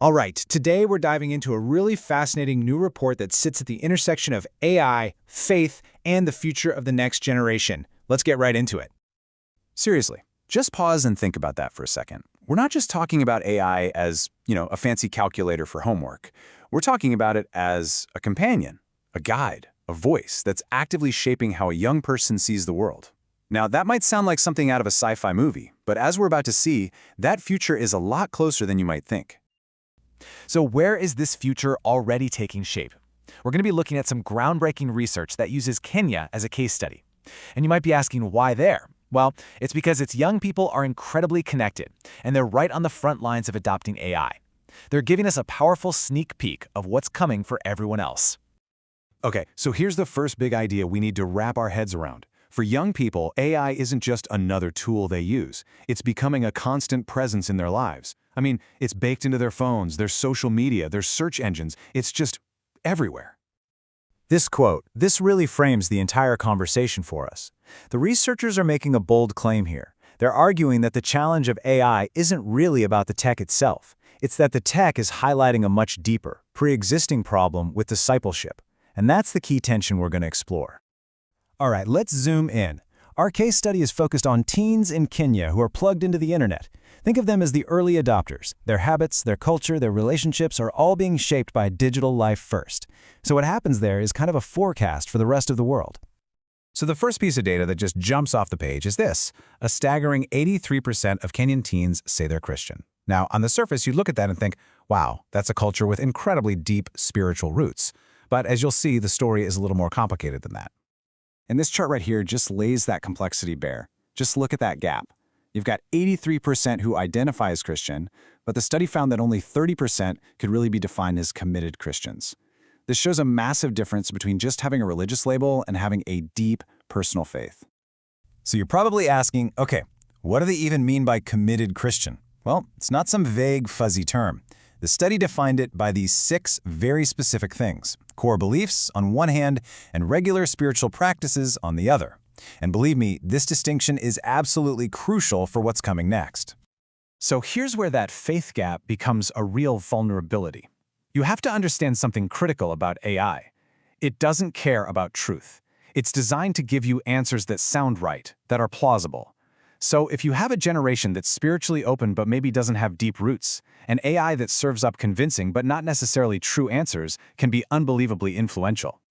All right, today we're diving into a really fascinating new report that sits at the intersection of AI, faith, and the future of the next generation. Let's get right into it. Seriously, just pause and think about that for a second. We're not just talking about AI as, a fancy calculator for homework. We're talking about it as a companion, a guide, a voice that's actively shaping how a young person sees the world. Now, that might sound like something out of a sci-fi movie, but as we're about to see, that future is a lot closer than you might think. So where is this future already taking shape? We're going to be looking at some groundbreaking research that uses Kenya as a case study. And you might be asking, why there? Well, it's because its young people are incredibly connected, and they're right on the front lines of adopting AI. They're giving us a powerful sneak peek of what's coming for everyone else. Okay, so here's the first big idea we need to wrap our heads around. For young people, AI isn't just another tool they use. It's becoming a constant presence in their lives. I mean, it's baked into their phones, their social media, their search engines. It's just everywhere. This quote, this really frames the entire conversation for us. The researchers are making a bold claim here. They're arguing that the challenge of AI isn't really about the tech itself. It's that the tech is highlighting a much deeper, pre-existing problem with discipleship. And that's the key tension we're going to explore. All right, let's zoom in. Our case study is focused on teens in Kenya who are plugged into the internet. Think of them as the early adopters. Their habits, their culture, their relationships are all being shaped by digital life first. So what happens there is kind of a forecast for the rest of the world. So the first piece of data that just jumps off the page is this. A staggering 83% of Kenyan teens say they're Christian. Now, on the surface, you look at that and think, wow, that's a culture with incredibly deep spiritual roots. But as you'll see, the story is a little more complicated than that. And this chart right here just lays that complexity bare. Just look at that gap. You've got 83% who identify as Christian, but the study found that only 30% could really be defined as committed Christians. This shows a massive difference between just having a religious label and having a deep personal faith. So you're probably asking, okay, what do they even mean by committed Christian? Well, it's not some vague, fuzzy term. The study defined it by these 6 very specific things: core beliefs on one hand and regular spiritual practices on the other. And believe me, this distinction is absolutely crucial for what's coming next. So here's where that faith gap becomes a real vulnerability. You have to understand something critical about AI. It doesn't care about truth. It's designed to give you answers that sound right, that are plausible. So if you have a generation that's spiritually open but maybe doesn't have deep roots, an AI that serves up convincing but not necessarily true answers can be unbelievably influential.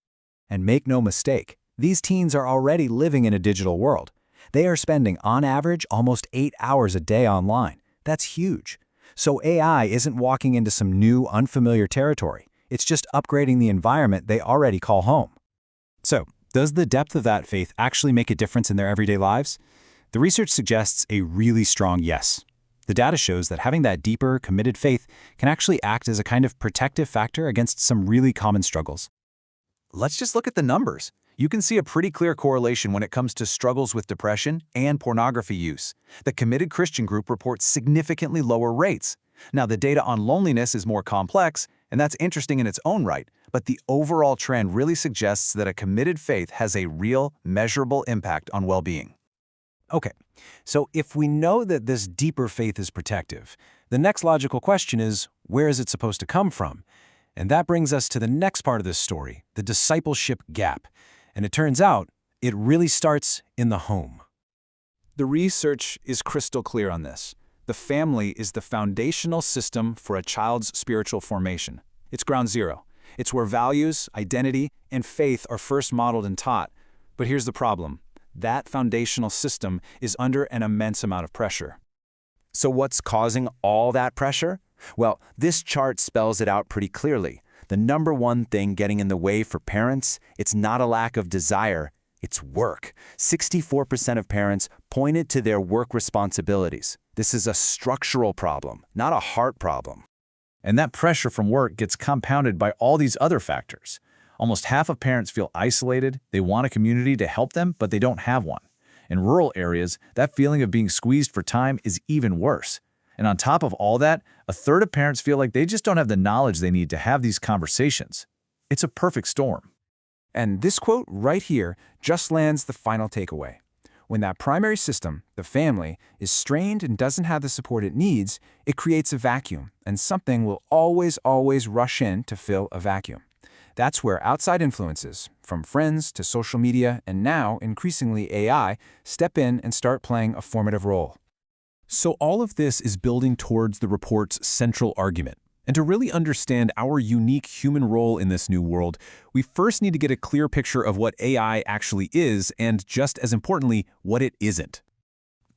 And make no mistake, these teens are already living in a digital world. They are spending, on average, almost 8 hours a day online. That's huge. So AI isn't walking into some new, unfamiliar territory. It's just upgrading the environment they already call home. So, does the depth of that faith actually make a difference in their everyday lives? The research suggests a really strong yes. The data shows that having that deeper, committed faith can actually act as a kind of protective factor against some really common struggles. Let's just look at the numbers. You can see a pretty clear correlation when it comes to struggles with depression and pornography use. The committed Christian group reports significantly lower rates. Now, the data on loneliness is more complex, and that's interesting in its own right, but the overall trend really suggests that a committed faith has a real, measurable impact on well-being. Okay, so if we know that this deeper faith is protective, the next logical question is, where is it supposed to come from? And that brings us to the next part of this story, the discipleship gap. And it turns out, it really starts in the home. The research is crystal clear on this. The family is the foundational system for a child's spiritual formation. It's ground zero. It's where values, identity, and faith are first modeled and taught. But here's the problem. That foundational system is under an immense amount of pressure. So what's causing all that pressure? Well, this chart spells it out pretty clearly. The number one thing getting in the way for parents, it's not a lack of desire, it's work. 64% of parents pointed to their work responsibilities. This is a structural problem, not a heart problem. And that pressure from work gets compounded by all these other factors. Almost half of parents feel isolated, they want a community to help them, but they don't have one. In rural areas, that feeling of being squeezed for time is even worse. And on top of all that, a third of parents feel like they just don't have the knowledge they need to have these conversations. It's a perfect storm. And this quote right here just lands the final takeaway. When that primary system, the family, is strained and doesn't have the support it needs, it creates a vacuum, and something will always rush in to fill a vacuum. That's where outside influences, from friends to social media and now, increasingly AI, step in and start playing a formative role. So all of this is building towards the report's central argument. And to really understand our unique human role in this new world, we first need to get a clear picture of what AI actually is and, just as importantly, what it isn't.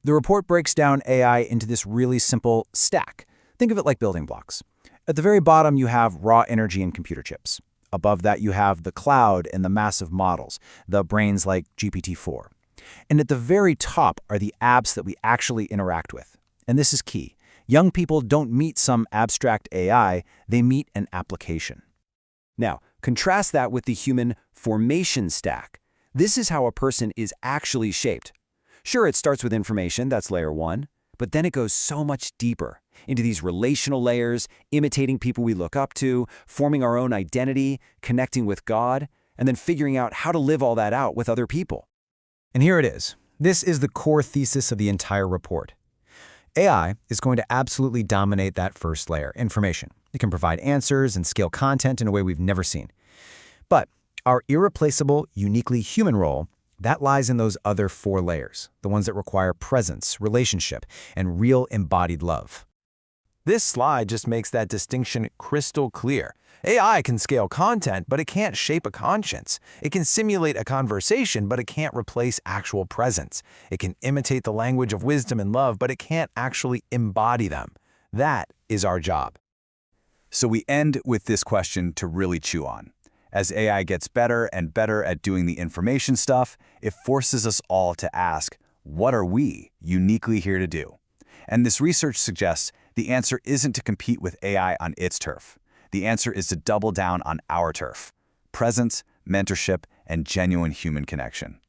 The report breaks down AI into this really simple stack. Think of it like building blocks. At the very bottom, you have raw energy and computer chips. Above that, you have the cloud and the massive models, the brains like GPT-4. And at the very top are the apps that we actually interact with. And this is key. Young people don't meet some abstract AI, they meet an application. Now, contrast that with the human formation stack. This is how a person is actually shaped. Sure, it starts with information, that's layer 1, but then it goes so much deeper into these relational layers, imitating people we look up to, forming our own identity, connecting with God, and then figuring out how to live all that out with other people. And here it is. This is the core thesis of the entire report. AI is going to absolutely dominate that first layer, information. It can provide answers and scale content in a way we've never seen. But our irreplaceable, uniquely human role, that lies in those other 4 layers, the ones that require presence, relationship, and real embodied love. This slide just makes that distinction crystal clear. AI can scale content, but it can't shape a conscience. It can simulate a conversation, but it can't replace actual presence. It can imitate the language of wisdom and love, but it can't actually embody them. That is our job. So we end with this question to really chew on. As AI gets better and better at doing the information stuff, it forces us all to ask, what are we uniquely here to do? And this research suggests the answer isn't to compete with AI on its turf. The answer is to double down on our turf: presence, mentorship, and genuine human connection.